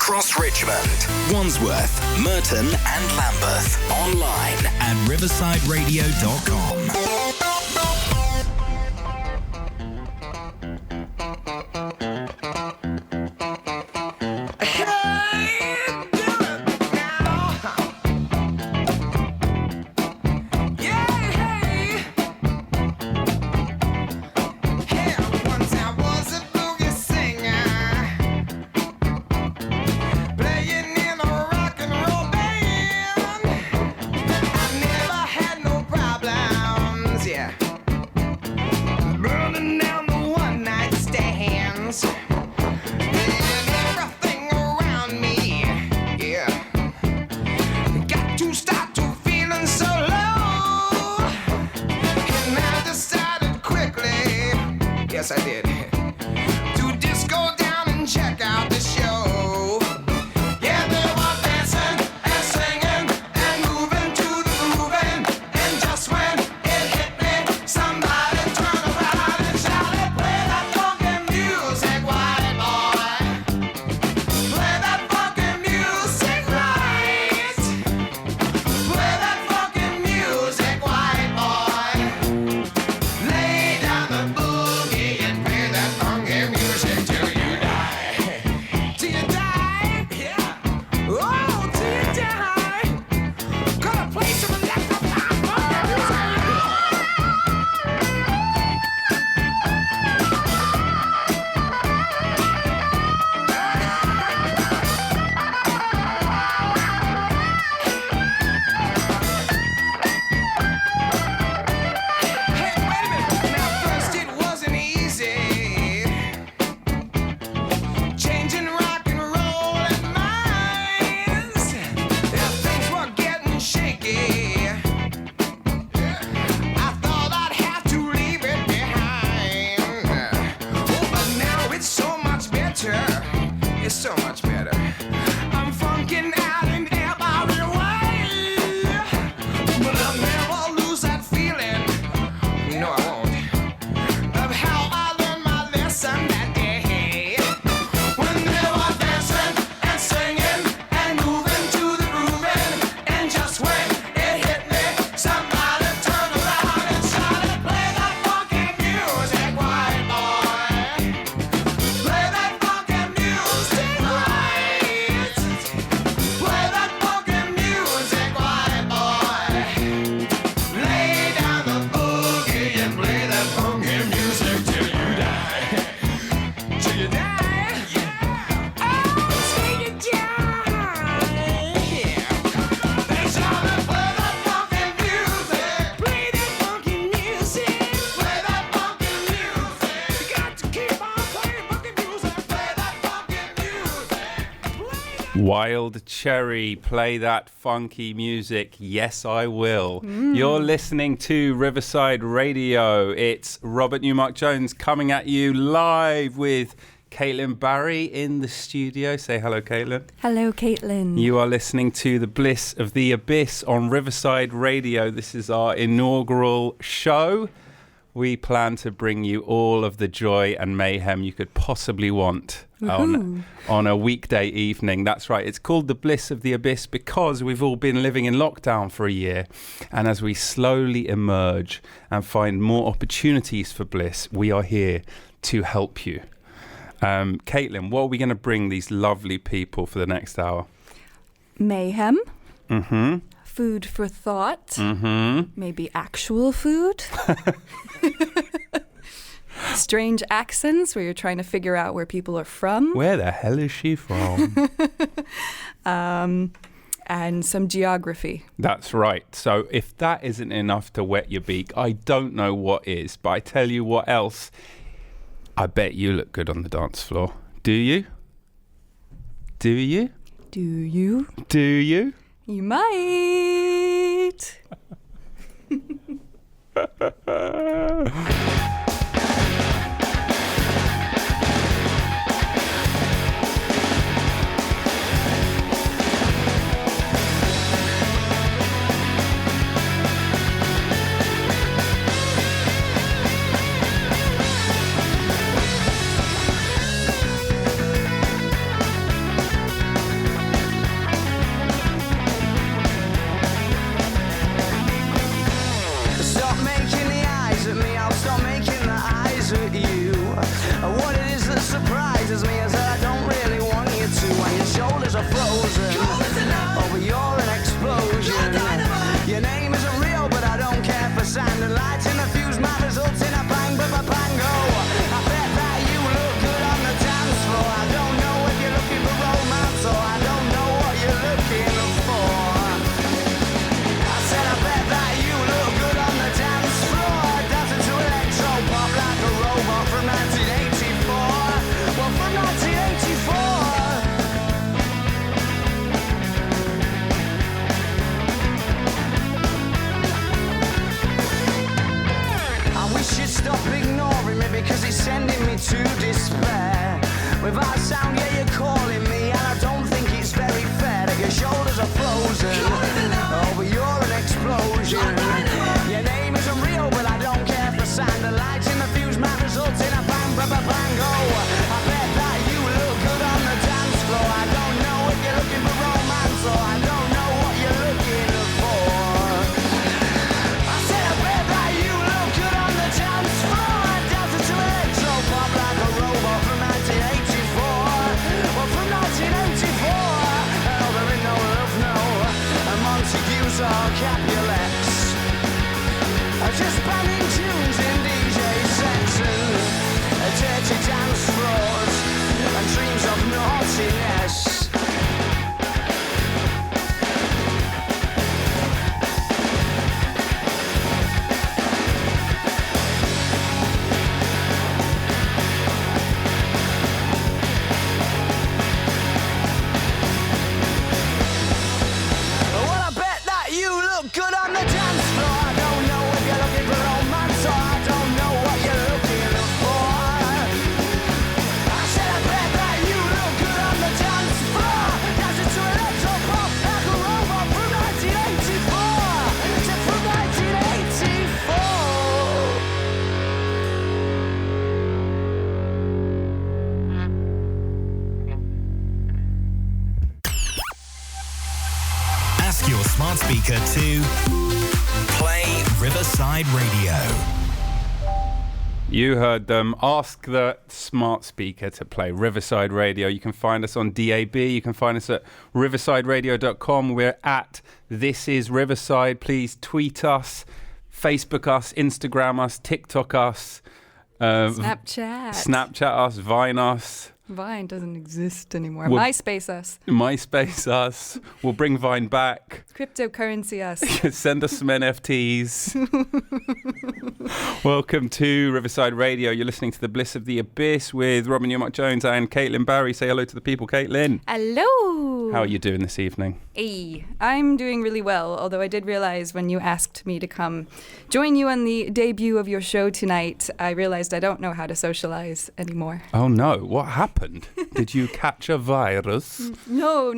across Richmond, Wandsworth, Merton and Lambeth. Online at riversideradio.com. Yes, I did. To disco down and check out the show. Yeah, they were dancing and singing and moving to the grooving. And just when it hit me, somebody turned around and shouted, "Play that funky music, white boy. Play that funky music right. Play that funky music, white boy. Lay down the boogie and play that funky music till you die. Till you die, yeah. Oh, till you die. Gonna play some electrified funky music. Hey, wait a minute. Now, first it wasn't easy. Changing rock and roll and minds. Yeah, things were getting shaky. I thought I'd have to leave it behind. Oh, but now it's so much better. It's so much better. I'm funking out in every way. But I'll never lose that feeling. No, I won't. Of how I learned my lesson that day. When they were dancing and singing and moving to the grooving. And just when it hit me, somebody turned around and shouted, "Play that funky music, white boy. Play that funky music right. Play that funky music, white boy. Lay down the boogie and play that funky music till you die. Till you die. Oh, till you die. They shouted, "Play that funky music. Play that funky music. Play that funky music. You got to keep on playing funky music. Play that funky music. Wild Cherry, play that funky music. Yes, I will. You're listening to Riverside Radio. It's Robert Neumark Jones coming at you live with Caitlin Bahrey in the studio. Say hello, Caitlin. Hello, Caitlin. You are listening to The Bliss of the Abyss on Riverside Radio. This is our inaugural show. We plan to bring you all of the joy and mayhem you could possibly want on a weekday evening. That's right. It's called The Bliss of the Abyss because we've all been living in lockdown for a year. And as we slowly emerge and find more opportunities for bliss, we are here to help you. Caitlin, what are we going to bring these lovely people for the next hour? Mayhem. Mm-hmm. Food for thought. Mm-hmm. Maybe actual food. Strange accents where you're trying to figure out where people are from. Where the hell is she from? And some geography. That's right. So if that isn't enough to wet your beak, I don't know what is. But I tell you what else. I bet you look good on the dance floor. Do you? Do you? Do you? Do you? You might. smart speaker to play Riverside Radio. You heard them. Ask the smart speaker to play Riverside Radio. You can find us on DAB. You can find us at riversideradio.com. We're at This Is Riverside. Please tweet us, Facebook us, Instagram us, TikTok us, Snapchat us, Vine us. Vine doesn't exist anymore. MySpace us. MySpace us. We'll bring Vine back. Cryptocurrency us. Send us some NFTs. Welcome to Riverside Radio. You're listening to The Bliss of the Abyss with Robin Neumark Jones and Caitlin Bahrey. Say hello to the people, Caitlin. Hello. How are you doing this evening? Hey, I'm doing really well, although I did realize when you asked me to come join you on the debut of your show tonight, I realized I don't know how to socialize anymore. Oh no, what happened? Did you catch a virus? No.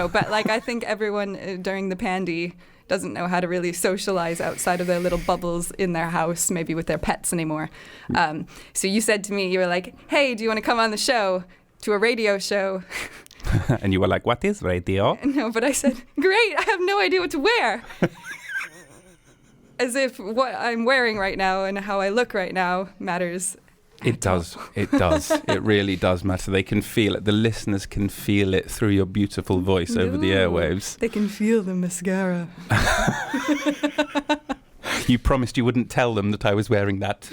But like, I think everyone during the pandy doesn't know how to really socialize outside of their little bubbles in their house, maybe with their pets anymore. So you said to me, you were like, hey, do you want to come on the show, to a radio show? And you were like, what is radio? No, but I said, great, I have no idea what to wear. As if what I'm wearing right now and how I look right now matters. It does. It really does matter. They can feel it. The listeners can feel it through your beautiful voice over the airwaves. They can feel the mascara. You promised you wouldn't tell them that I was wearing that.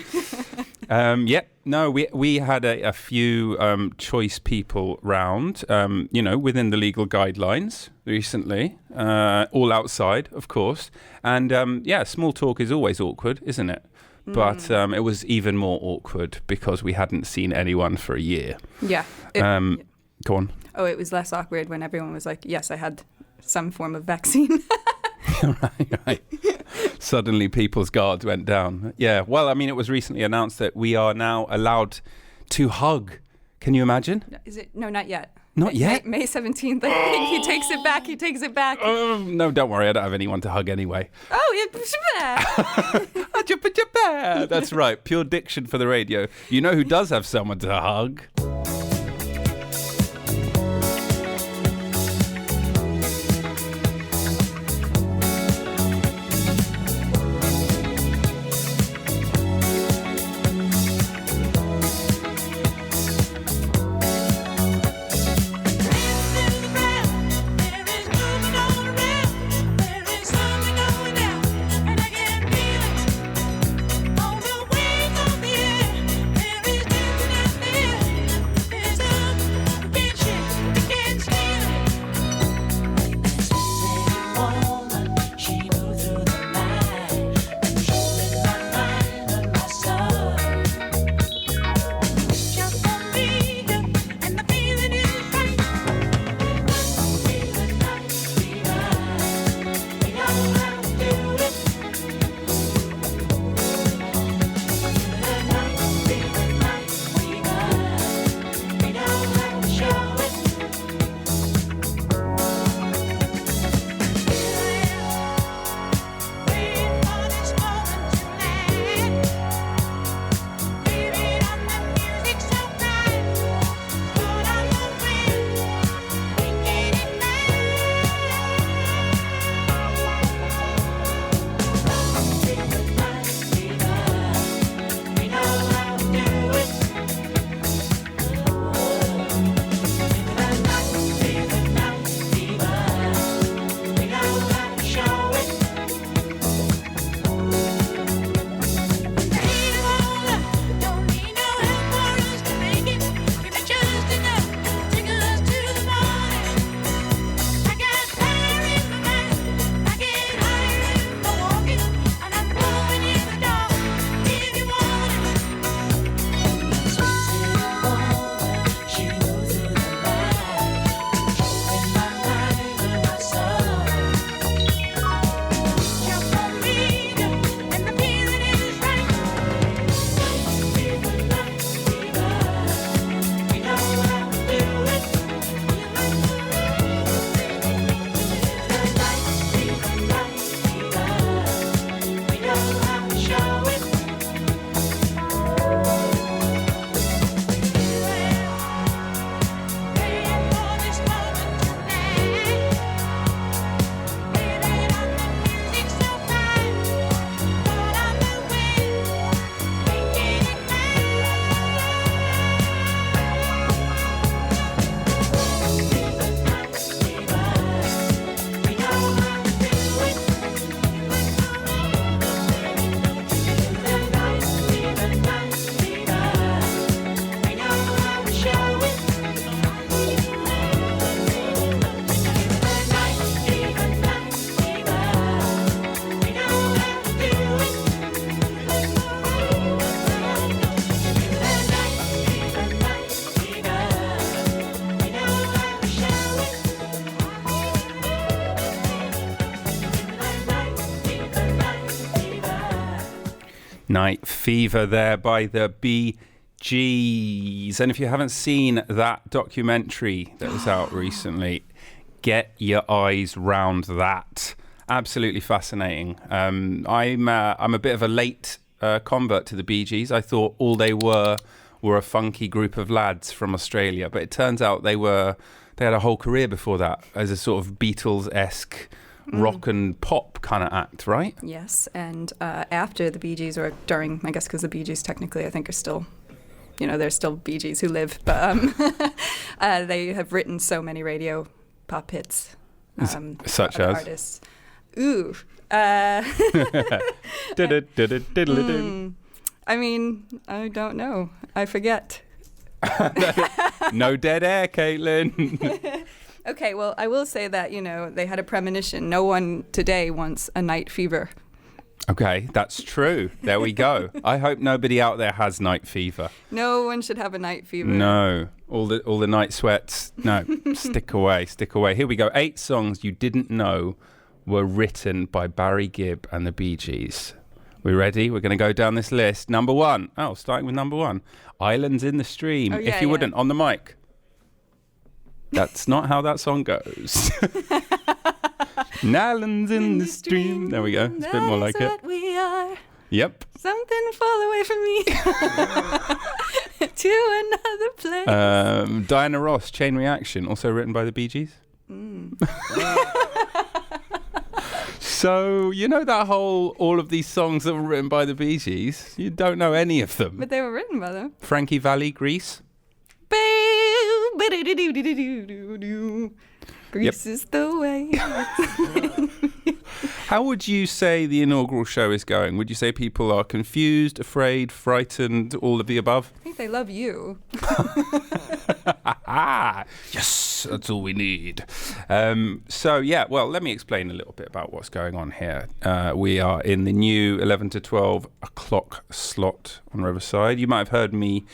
We had a few choice people round, within the legal guidelines recently, all outside, of course. And small talk is always awkward, isn't it? But it was even more awkward because we hadn't seen anyone for a year. Yeah. Go on. Oh, it was less awkward when everyone was like, yes, I had some form of vaccine. Right. Suddenly people's guards went down. Yeah, well, I mean, it was recently announced that we are now allowed to hug. Can you imagine? Is it? No, not yet. Not yet? May 17th, I think. He takes it back. No, don't worry. I don't have anyone to hug anyway. Oh, yeah. That's right. Pure diction for the radio. You know who does have someone to hug? Night Fever there by the Bee Gees. And if you haven't seen that documentary that was out recently, get your eyes round that. Absolutely fascinating. I'm a bit of a late convert to the Bee Gees. I thought all they were a funky group of lads from Australia, but it turns out they had a whole career before that as a sort of Beatles-esque rock and pop kind of act, right? Yes, and after the Bee Gees, or during, I guess, because the Bee Gees technically, I think, are still, there's still Bee Gees who live, but they have written so many radio pop hits. Such as? Artists. Ooh. I mean, I don't know. I forget. No dead air, Caitlin. Okay, well, I will say that, they had a premonition. No one today wants a night fever. Okay, that's true. There we go. I hope nobody out there has night fever. No one should have a night fever. No. All the night sweats. No. Stick away. Here we go. 8 songs you didn't know were written by Bahrey Gibb and the Bee Gees. We ready? We're going to go down this list. Number 1. Oh, starting with number 1. Islands in the Stream. Oh, yeah, if you wouldn't, on the mic. That's not how that song goes. Islands in the stream. There we go. It's a bit more like it. That's what we are. Yep. Something fall away from me to another place. Diana Ross, Chain Reaction, also written by the Bee Gees. So, that all of these songs that were written by the Bee Gees, you don't know any of them. But they were written by them. Frankie Valli, Grease. Grease is the way. How would you say the inaugural show is going? Would you say people are confused, afraid, frightened, all of the above? I think they love you. Yes, that's all we need. Well, let me explain a little bit about what's going on here. We are in the new 11 to 12 o'clock slot on Riverside. You might have heard me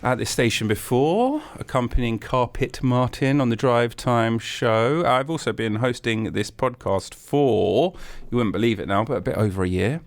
at this station before, accompanying Carpet Martin on the Drive Time show. I've also been hosting this podcast for, you wouldn't believe it now, but a bit over a year.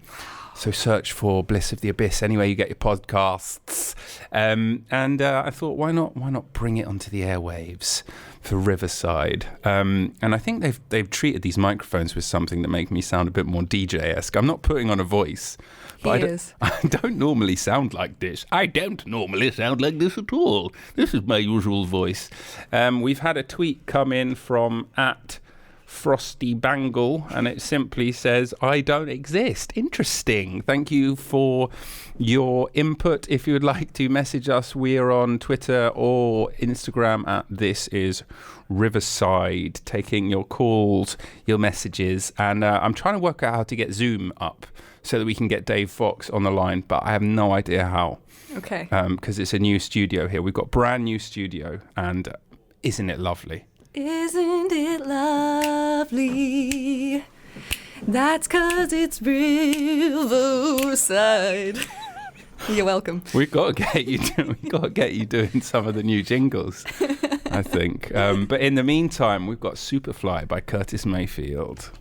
So search for Bliss of the Abyss anywhere you get your podcasts. And I thought, why not bring it onto the airwaves for Riverside? And I think they've treated these microphones with something that make me sound a bit more DJ-esque. I'm not putting on a voice. But I don't normally sound like this. I don't normally sound like this at all. This is my usual voice. We've had a tweet come in from @FrostyBangle, and it simply says, I don't exist. Interesting. Thank you for your input. If you would like to message us, we are on Twitter or Instagram @ThisIsRiverside, taking your calls, your messages. And I'm trying to work out how to get Zoom up so that we can get Dave Fox on the line, but I have no idea how. Okay. Because it's a new studio here. We've got brand new studio, and isn't it lovely? Isn't it lovely? That's 'cause it's Riverside. You're welcome. We've got to get you doing some of the new jingles, I think. But in the meantime, we've got Superfly by Curtis Mayfield.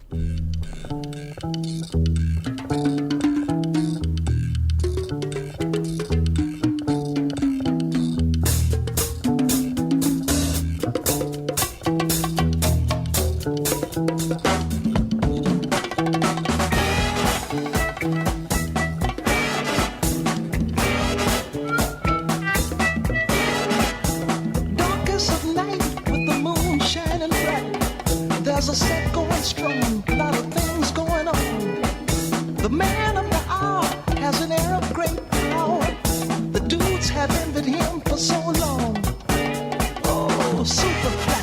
There's a set going strong, a lot of things going on. The man of the hour has an air of great power. The dudes have envied him for so long. Oh, Superfly,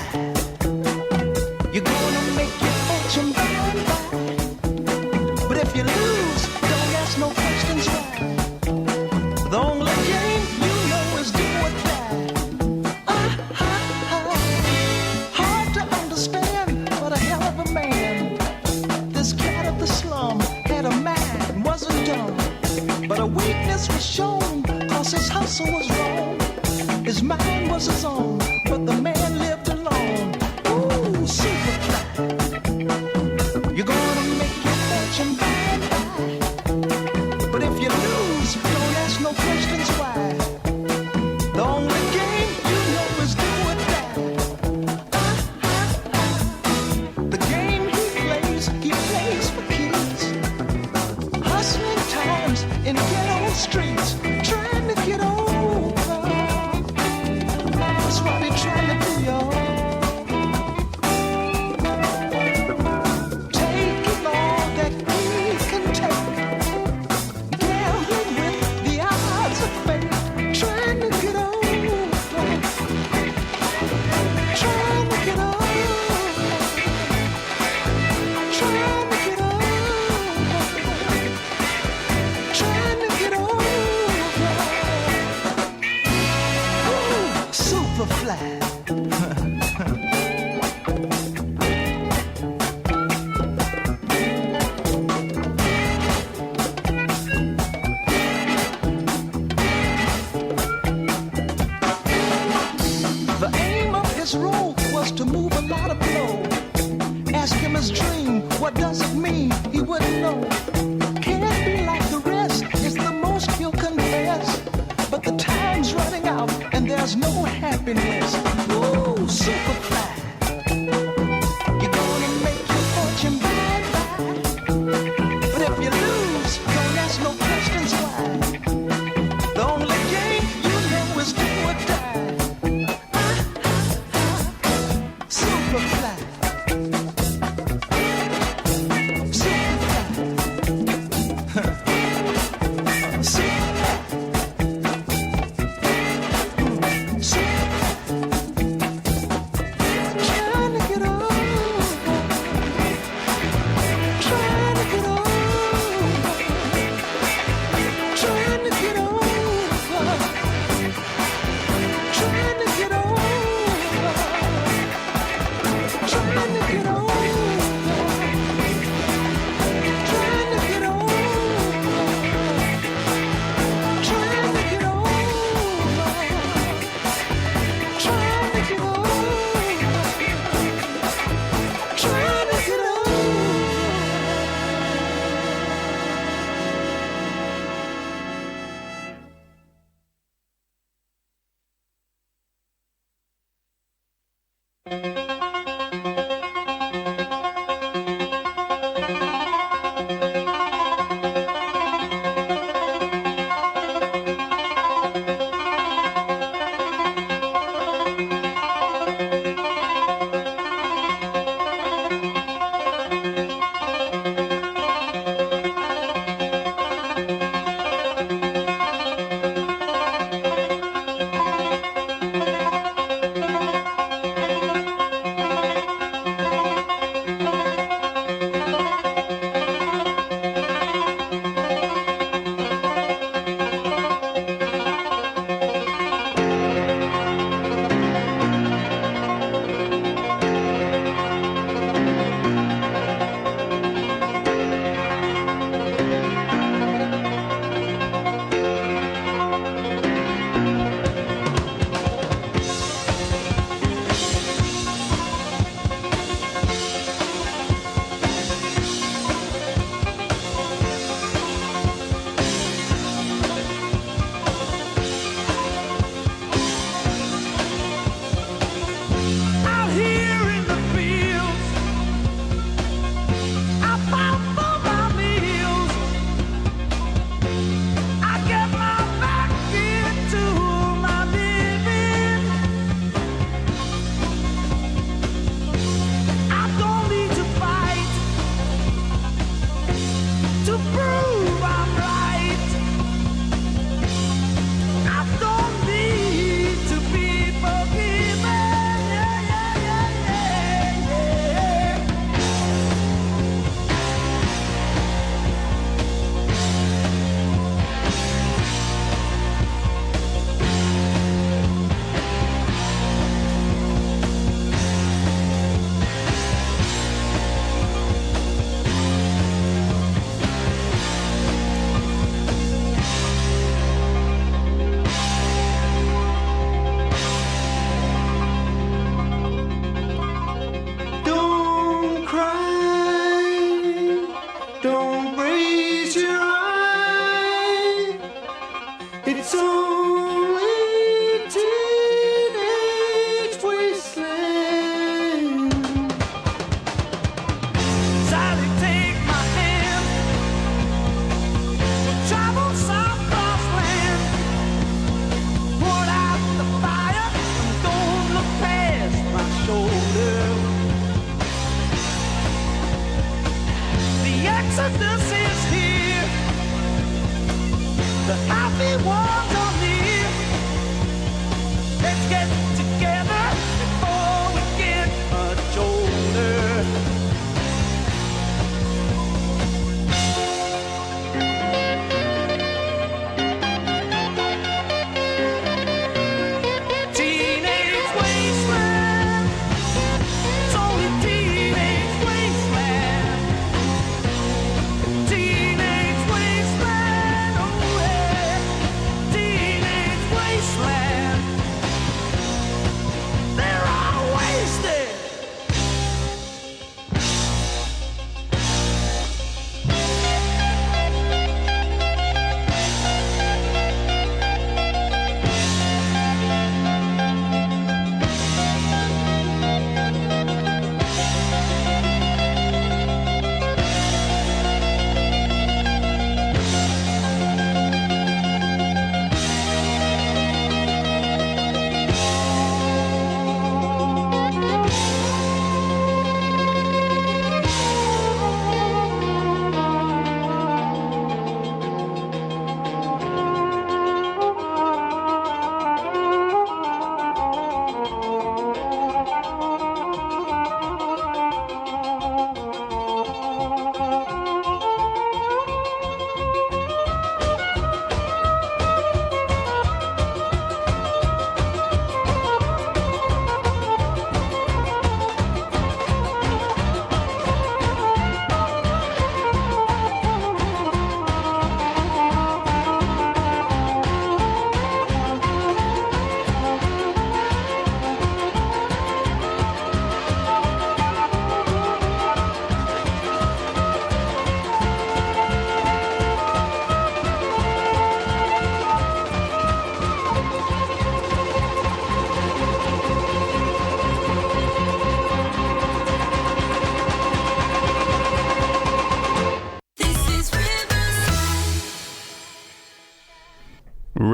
you're gonna make your fortune by and by. But if you lose, don't ask no questions why. The only game you know is do or die. Hard to understand. What a hell of a man. This cat of the slum had a mind, wasn't dumb. But a weakness was shown, cause his hustle was wrong. His was to move a lot of blow. Ask him his dream, what does it mean? He wouldn't know. Can't be like the rest, it's the most he'll confess. But the time's running out and there's no happiness. Ooh, super fly. You're gonna make your fortune by and by. But if you lose, don't ask no questions why. The only game you know is do or die. Super fly.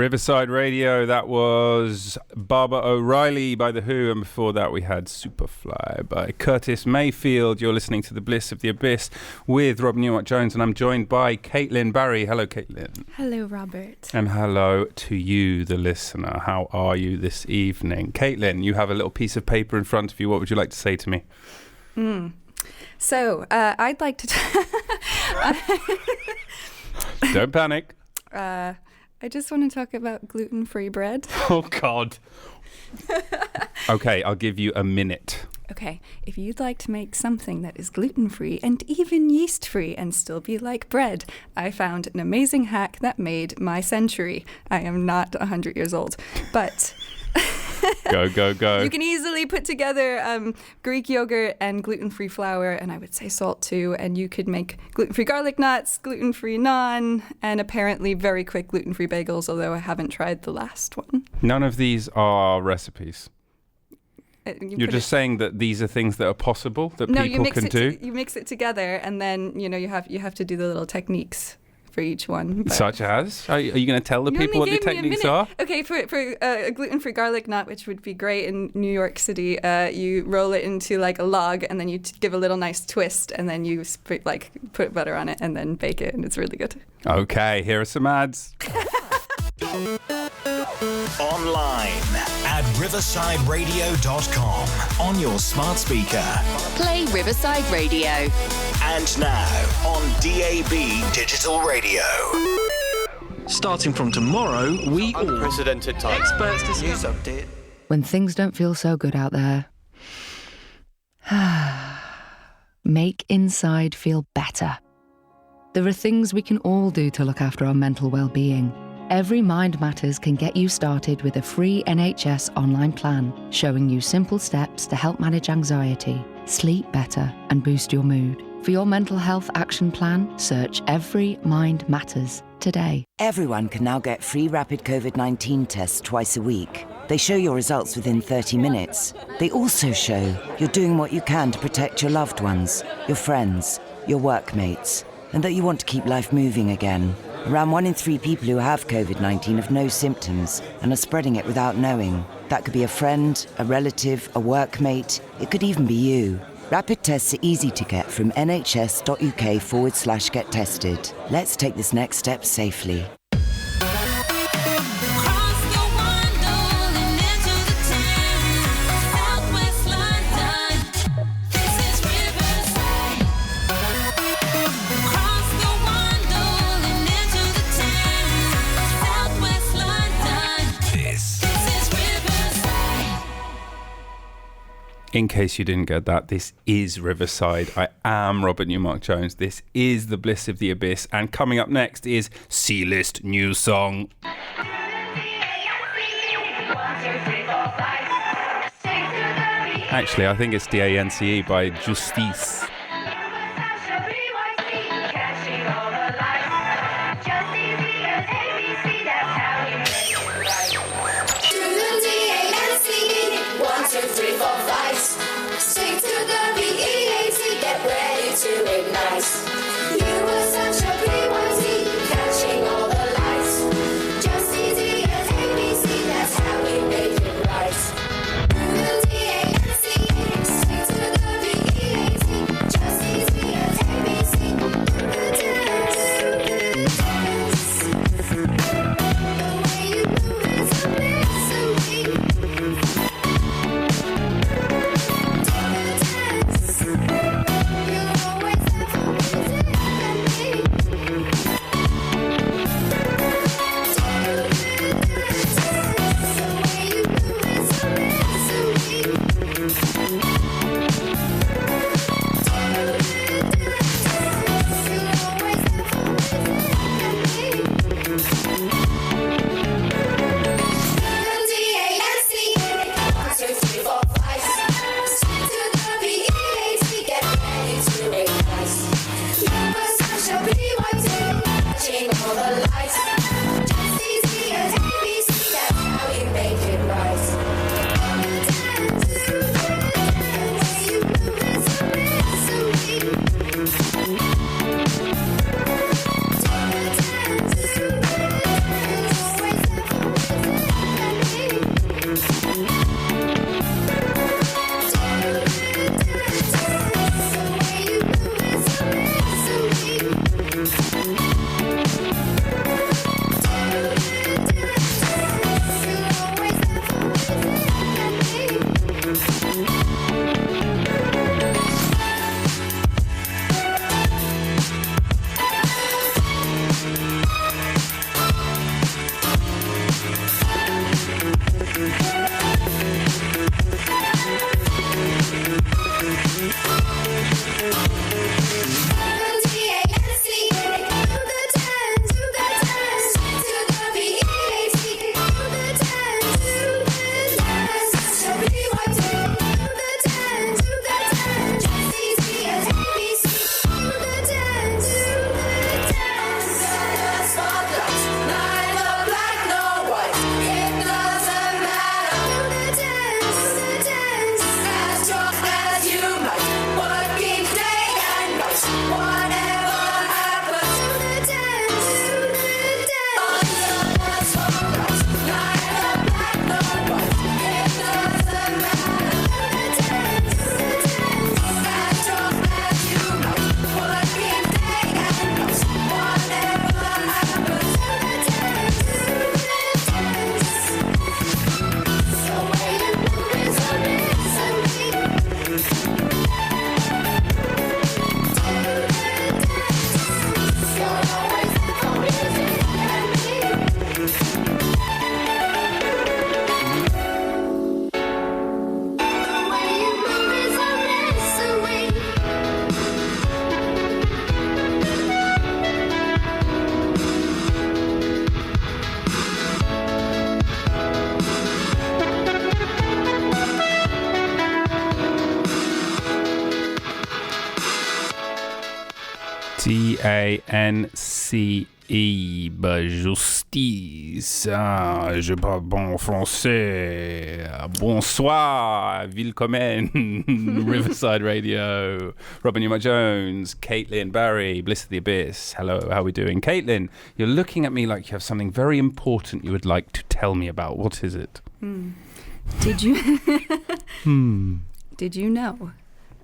Riverside Radio, that was Barbara O'Reilly by The Who, and before that we had Superfly by Curtis Mayfield. You're listening to The Bliss of the Abyss with Rob Neumark-Jones, and I'm joined by Caitlin Bahrey. Hello, Caitlin. Hello, Robert. And hello to you, the listener. How are you this evening? Caitlin, you have a little piece of paper in front of you. What would you like to say to me? So, I'd like to... Don't panic. I just want to talk about gluten-free bread. Oh, God. Okay, I'll give you a minute. Okay, if you'd like to make something that is gluten-free and even yeast-free and still be like bread, I found an amazing hack that made my century. I am not 100 years old, but... Go. You can easily put together Greek yogurt and gluten-free flour, and I would say salt too, and you could make gluten-free garlic knots, gluten-free naan, and apparently very quick gluten-free bagels, although I haven't tried the last one. None of these are recipes. You're just saying that these are things that are possible, that people can do? You mix it together, and then you have to do the little techniques for each one. Such as? Are you going to tell the people what the techniques are? Okay, for a gluten-free garlic knot, which would be great in New York City, you roll it into like a log, and then you give a little nice twist, and then you put butter on it, and then bake it, and it's really good. Okay, here are some ads. Online at riversideradio.com on your smart speaker. Play Riverside Radio. And now on DAB Digital Radio. Starting from tomorrow, we all... Unprecedented time. Experts to News update. When things don't feel so good out there, make inside feel better. There are things we can all do to look after our mental well-being. Every Mind Matters can get you started with a free NHS online plan, showing you simple steps to help manage anxiety, sleep better, and boost your mood. For your mental health action plan, search Every Mind Matters today. Everyone can now get free rapid COVID-19 tests twice a week. They show your results within 30 minutes. They also show you're doing what you can to protect your loved ones, your friends, your workmates, and that you want to keep life moving again. Around 1 in 3 people who have COVID-19 have no symptoms and are spreading it without knowing. That could be a friend, a relative, a workmate. It could even be you. Rapid tests are easy to get from nhs.uk/get tested. Let's take this next step safely. In case you didn't get that, this is Riverside. I am Robert Neumark-Jones. This is The Bliss of the Abyss. And coming up next is C-List New Song. Actually, I think it's DANCE by Justice. C-A-N-C-E, justice. Ah, je parle bon français. Bonsoir, willkommen, Riverside Radio. Robin Newmark-Jones, Caitlin, Bahrey, Bliss of the Abyss. Hello, how are we doing? Caitlin, you're looking at me like you have something very important you would like to tell me about. What is it? Did you Did you know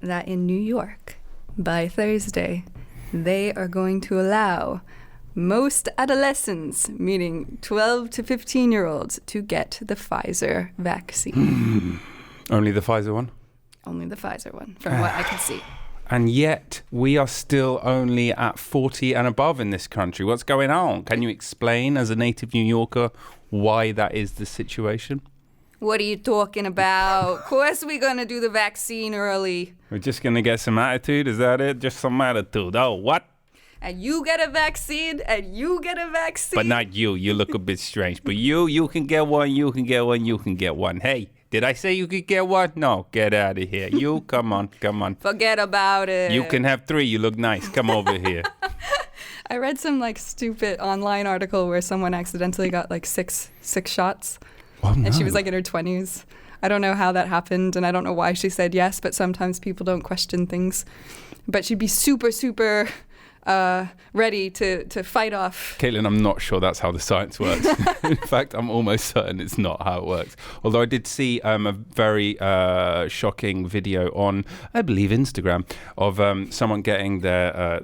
that in New York, by Thursday, they are going to allow most adolescents, meaning 12 to 15-year-olds, to get the Pfizer vaccine? Only the Pfizer one? Only the Pfizer one, from what I can see. And yet, we are still only at 40 and above in this country. What's going on? Can you explain, as a native New Yorker, why that is the situation? What are you talking about? Of course we're going to do the vaccine early. We're just going to get some attitude? Is that it? Just some attitude. Oh, what? And you get a vaccine, and you get a vaccine. But not you. You look a bit strange. But you can get one, you can get one, you can get one. Hey, did I say you could get one? No, get out of here. You, come on. Forget about it. You can have 3. You look nice. Come over here. I read some stupid online article where someone accidentally got six shots. Oh, no. And she was in her 20s. I don't know how that happened, and I don't know why she said yes, but sometimes people don't question things. But she'd be super, super ready to fight off. Caitlin, I'm not sure that's how the science works. In fact, I'm almost certain it's not how it works. Although I did see a very shocking video on, I believe, Instagram of someone getting their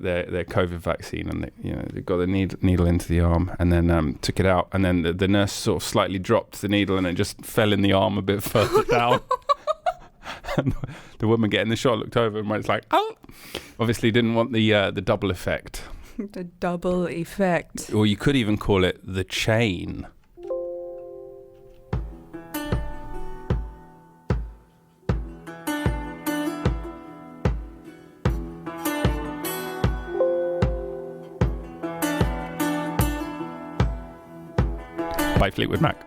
COVID vaccine, and they got the needle into the arm and then took it out, and then the nurse sort of slightly dropped the needle and it just fell in the arm a bit further down. And the woman getting the shot looked over and was like, oh! Obviously didn't want the double effect. The double effect. Or you could even call it the chain. By Fleetwood Mac.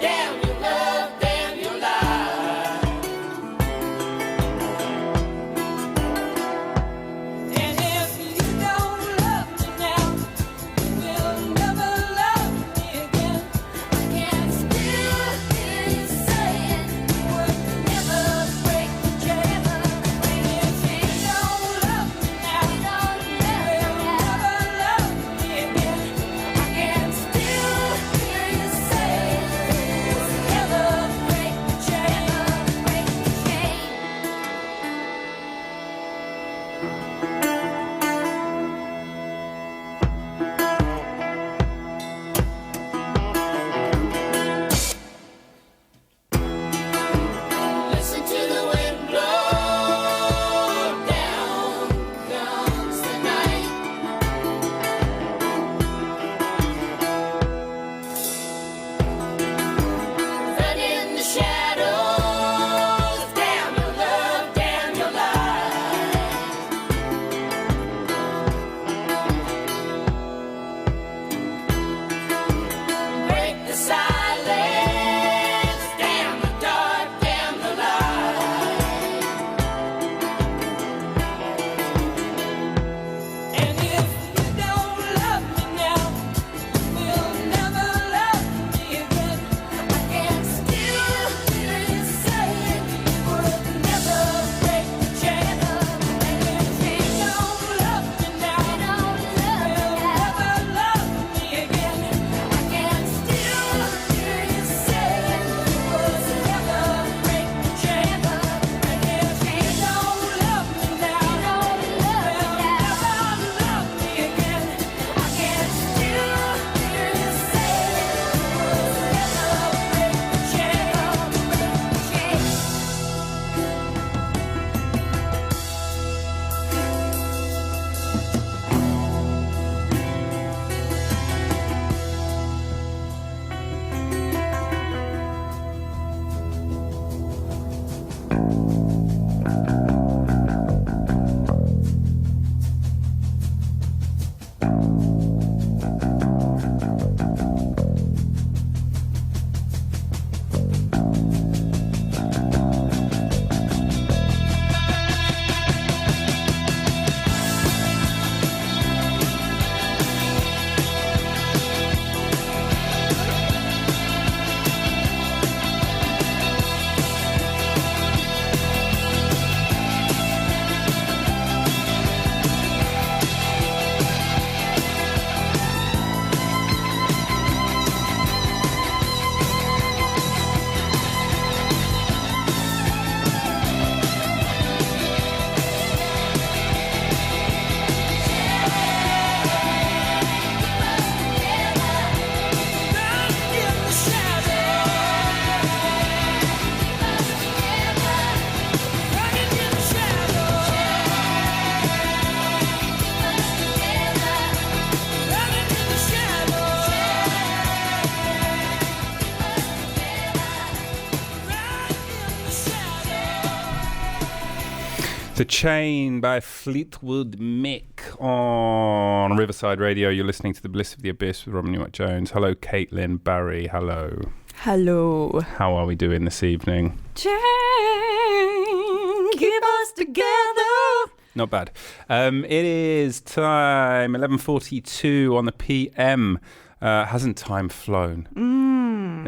Damn your love, damn your life. The Chain by Fleetwood Mac on Riverside Radio. You're listening to The Bliss of the Abyss with Robin Newart-Jones. Hello, Caitlin Bahrey. Hello. Hello. How are we doing this evening? Chain, keep us together. Not bad. It is time 11:42 on the PM. Hasn't time flown?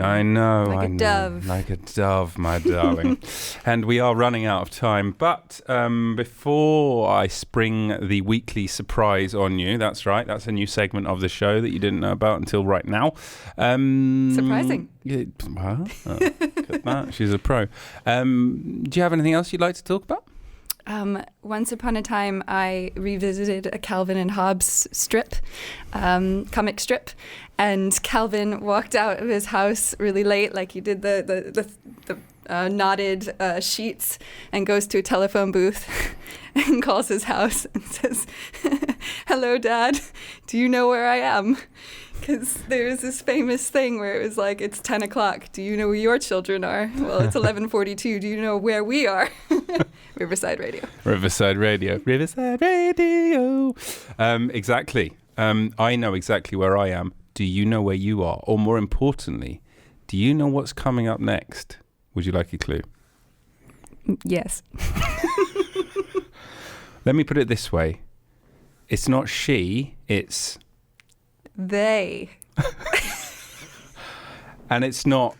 I know. Like a dove. Like a dove, my darling. And we are running out of time. But before I spring the weekly surprise on you, that's right, that's a new segment of the show that you didn't know about until right now. Surprising. Yeah, well, look at that. She's a pro. Do you have anything else you'd like to talk about? Once upon a time, I revisited a Calvin and Hobbes strip, comic strip, and Calvin walked out of his house really late, like he did the knotted sheets, and goes to a telephone booth and calls his house and says, "Hello, Dad. Do you know where I am?" Because there's this famous thing where it was like, it's 10 o'clock. Do you know where your children are? Well, it's 11:42. Do you know where we are? Riverside Radio. Riverside Radio. Riverside Radio. Exactly. I know exactly where I am. Do you know where you are? Or more importantly, do you know what's coming up next? Would you like a clue? Yes. Let me put it this way. It's not she, it's... They. And it's not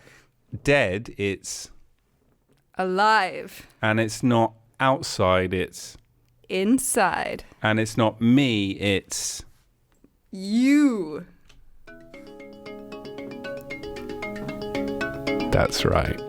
dead, it's... Alive. And it's not outside, it's... Inside. And it's not me, it's... You. That's right.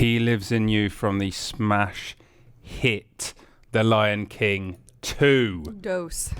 He Lives in You from the smash hit The Lion King 2. Dose.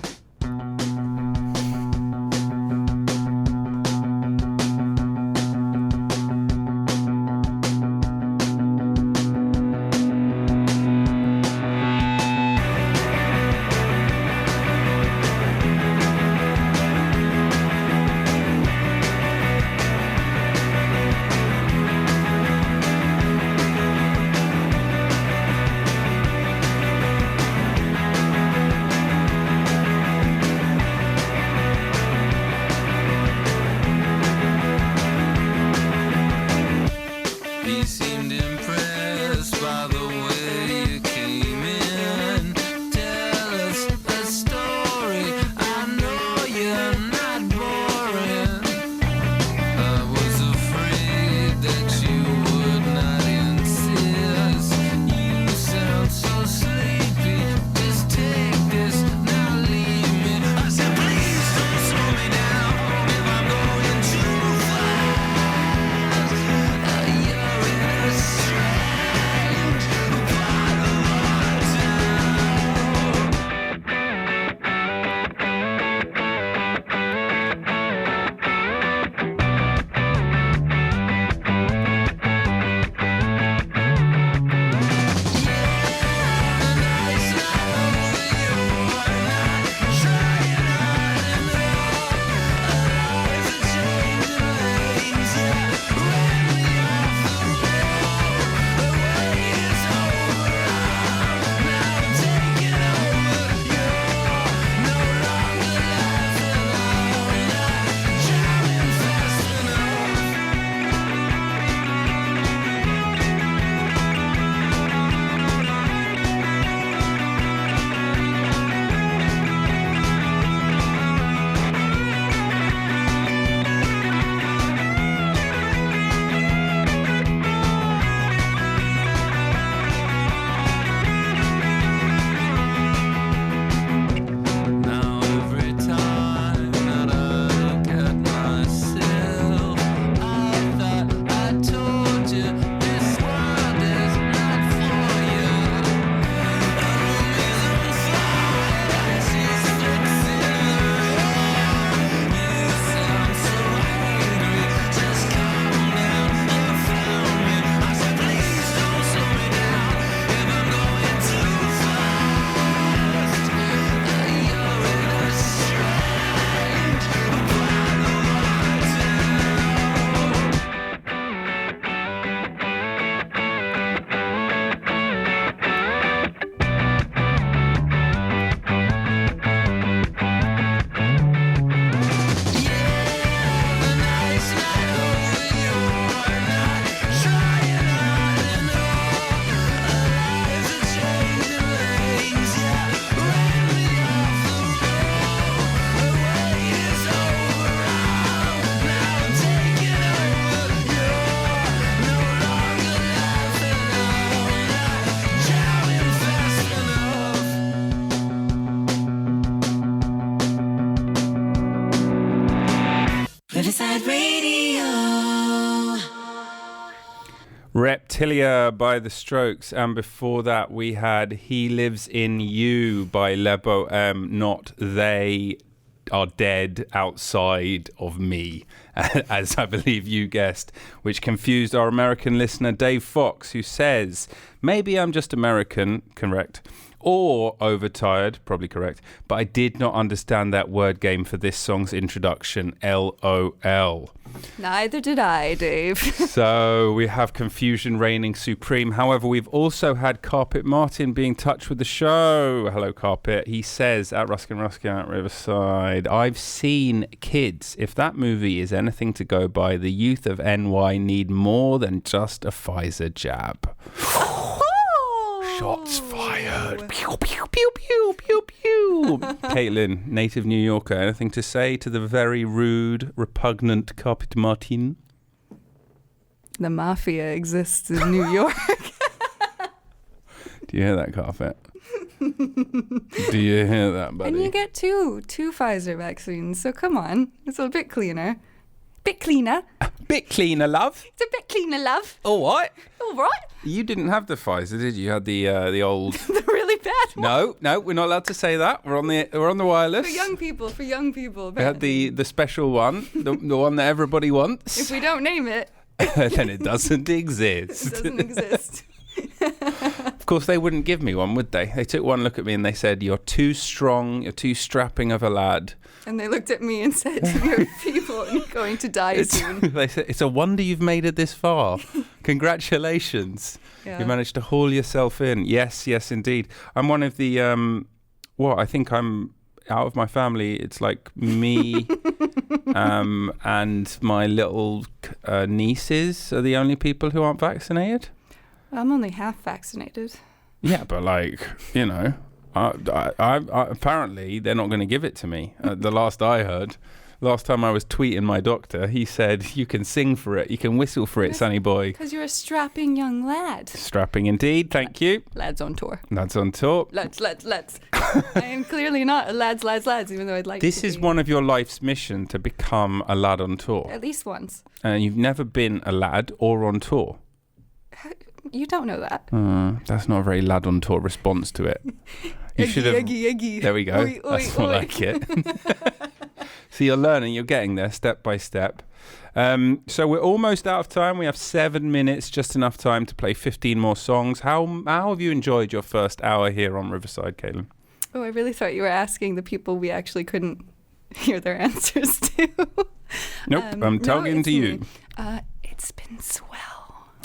Riverside Radio. Reptilia by The Strokes, and before that we had He Lives in You by Le Bohème, not They Are Dead Outside of Me, as I believe you guessed, which confused our American listener Dave Fox, who says, maybe I'm just American, correct, or overtired, probably correct, but I did not understand that word game for this song's introduction, LOL. Neither did I, Dave. So we have confusion reigning supreme. However, we've also had Carpet Martin be in touch with the show. Hello, Carpet. He says at Ruskin at Riverside, I've seen Kids. If that movie is anything to go by, the youth of NY need more than just a Pfizer jab. Shots fired. Pew, pew, pew, pew, pew, pew. Caitlin, native New Yorker, anything to say to the very rude, repugnant Carpet Martin? The mafia exists in New York. Do you hear that, Carpet? Do you hear that, buddy? And you get two Pfizer vaccines, so come on. It's a bit cleaner. Bit cleaner. Bit cleaner, love. It's a bit cleaner, love. All right. All right. You didn't have the Pfizer, did you? You had the old. The really bad one. No, we're not allowed to say that. We're on the wireless. For young people. We had the special one, the one that everybody wants. If we don't name it, then it doesn't exist. It doesn't exist. Of course, they wouldn't give me one, would they? They took one look at me and they said, "You're too strong. You're too strapping of a lad." And they looked at me and said, "You're feeble and you're going to die soon." They said, "It's a wonder you've made it this far. Congratulations. Yeah. You managed to haul yourself in." Yes, indeed. I'm one of the, I think I'm out of my family. It's like me and my little nieces are the only people who aren't vaccinated. I'm only half vaccinated. Yeah, but I apparently they're not going to give it to me. The last time I was tweeting my doctor, he said, "You can sing for it, you can whistle for it, sonny boy." Because you're a strapping young lad. Strapping indeed, thank you. Lads on tour. Lads on tour. Lads. I am clearly not a lads, even though I'd like to This is one of your life's mission, to become a lad on tour. At least once. And you've never been a lad or on tour. You don't know that. That's not a very lad on tour response to it. You should have. Eggy. There we go. Oi, That's oi, more oi. like it. So you're learning, you're getting there step by step. So we're almost out of time. We have 7 minutes, just enough time to play 15 more songs. How have you enjoyed your first hour here on Riverside, Caitlin? Oh, I really thought you were asking the people we actually couldn't hear their answers to. Nope, I'm talking to you. It's been swell.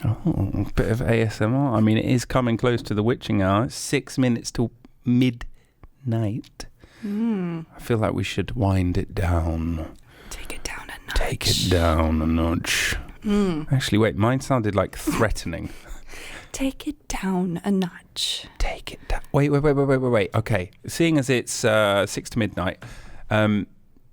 Oh, a bit of ASMR. I mean, it is coming close to the witching hour. It's 6 minutes till midnight. I feel like we should wind it down. Take it down a notch. Take it down a notch. Actually, wait, mine sounded like threatening. Take it down a notch. Take it down. Wait. Okay, seeing as it's 6 to midnight,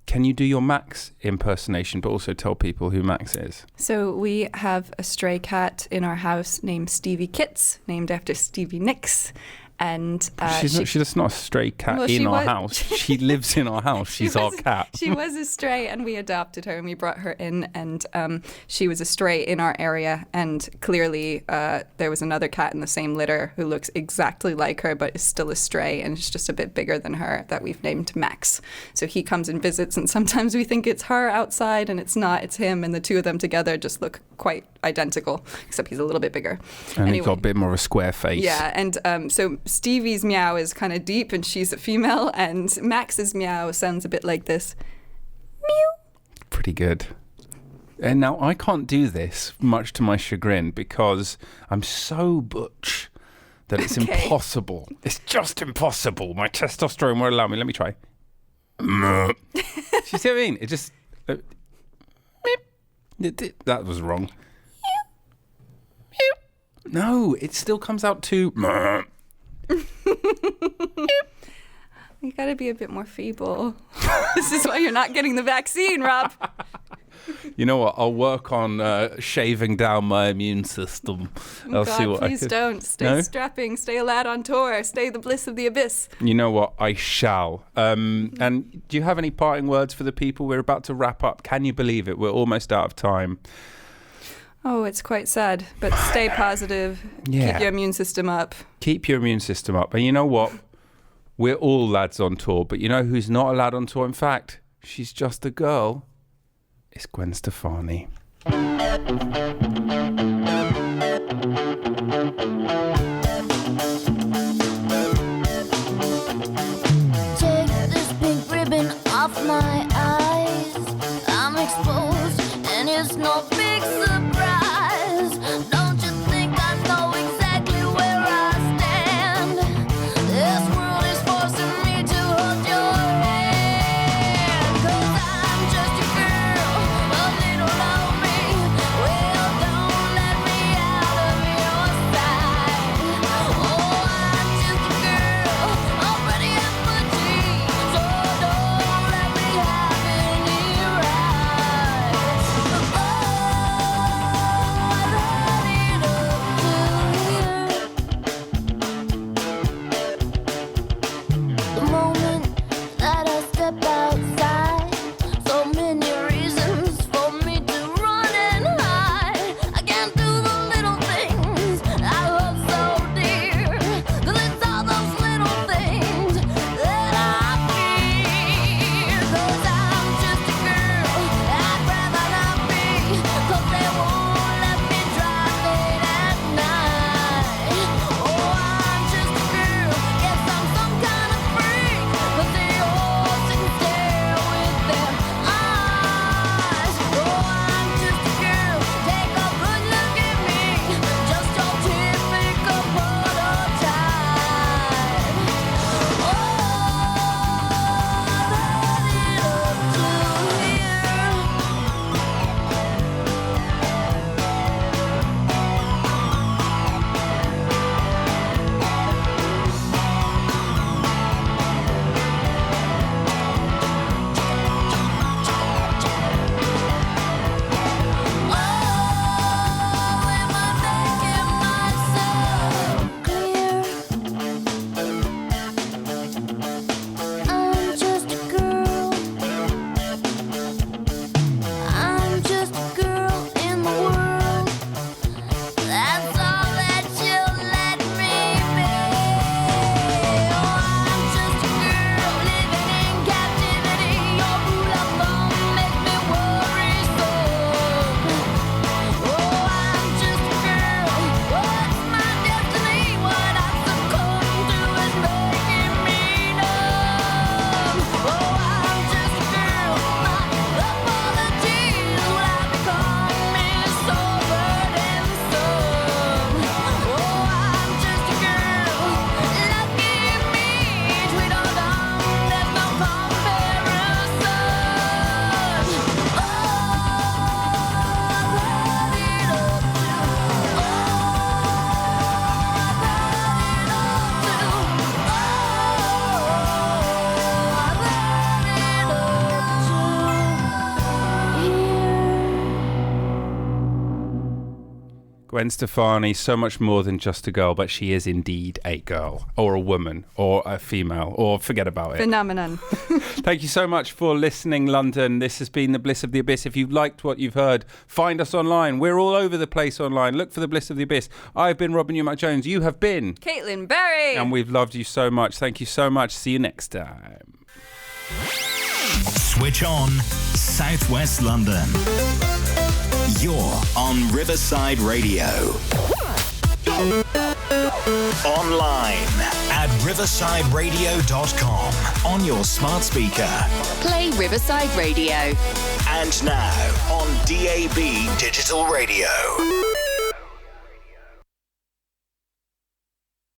can you do your Max impersonation, but also tell people who Max is? So we have a stray cat in our house named Stevie Kits, named after Stevie Nicks. And she's not a stray cat in our house. She lives in our house. She's our cat. She was a stray, and we adopted her, and we brought her in, and she was a stray in our area. And clearly, there was another cat in the same litter who looks exactly like her, but is still a stray, and is just a bit bigger than her, that we've named Max. So he comes and visits, and sometimes we think it's her outside, and it's not. It's him, and the two of them together just look quite identical, except he's a little bit bigger. And he's got a bit more of a square face. Yeah, and so Stevie's meow is kind of deep, and she's a female, and Max's meow sounds a bit like this. Meow. Pretty good. And now I can't do this, much to my chagrin, because I'm so butch that it's impossible. It's just impossible. My testosterone won't allow me. Let me try. You see what I mean? It just... that was wrong. No, it still comes out too... You gotta be a bit more feeble. This is why you're not getting the vaccine, Rob. You know what? I'll work on shaving down my immune system. I'll see what please don't. Stay strapping. Stay a lad on tour. Stay the bliss of the abyss. You know what? I shall. And do you have any parting words for the people? We're about to wrap up. Can you believe it? We're almost out of time. Oh, it's quite sad. But stay positive. Yeah. Keep your immune system up. Keep your immune system up. And you know what? We're all lads on tour. But you know who's not a lad on tour? In fact, she's just a girl. It's Gwen Stefani. Take this pink ribbon off my eyes. I'm exposed and it's no big surprise. Don't you think I know exactly where I stand? This world is forcing me to hold your hand. 'Cause I'm just a girl, a little lonely. Well, don't let me out of your sight. Oh, I'm just a girl, already in my jeans. So don't let me have any rights. Oh, I've had it up to here. The moment that I step outside, so many reasons for me to run and hide. I can't do the little things I love so dear, 'cause it's all those little things that I fear. 'Cause I'm just a girl, I'd rather not be, 'cause they won't let me drive late at night. Oh, I'm just a girl, guess I'm some kind of freak, but they all sit and stare with their eyes. Oh, I'm just a girl, take a good look at me, just your typical prototype. Oh, I've had it up to here. Oh, am I making myself clear? I'm just a girl. I'm just a girl in the world. That's all that you'll let me be. Oh, I'm just a girl living in captivity. Your rule of thumb makes me worry so. Oh, I'm just a girl. What's my destiny? What I succumb to is making me numb. Oh, I'm just a girl. My apologies will have become me so burdensome. Oh, I'm just a girl. Lucky me, sweet or dumb, there's no comparison. Oh, I've had it up to. Oh, I've had it up to. Oh, I've had it up to here. Gwen Stefani, so much more than just a girl, but she is indeed a girl, or a woman, or a female, or forget about it. Phenomenon. Thank you so much for listening, London. This has been The Bliss of the Abyss. If you've liked what you've heard, find us online. We're all over the place online. Look for The Bliss of the Abyss. I've been Robin Newmark-Jones. You have been. Caitlin Bahrey. And we've loved you so much. Thank you so much. See you next time. Switch on Southwest London. You're on Riverside Radio. Online at riversideradio.com, on your smart speaker. Play Riverside Radio. And now on DAB Digital Radio.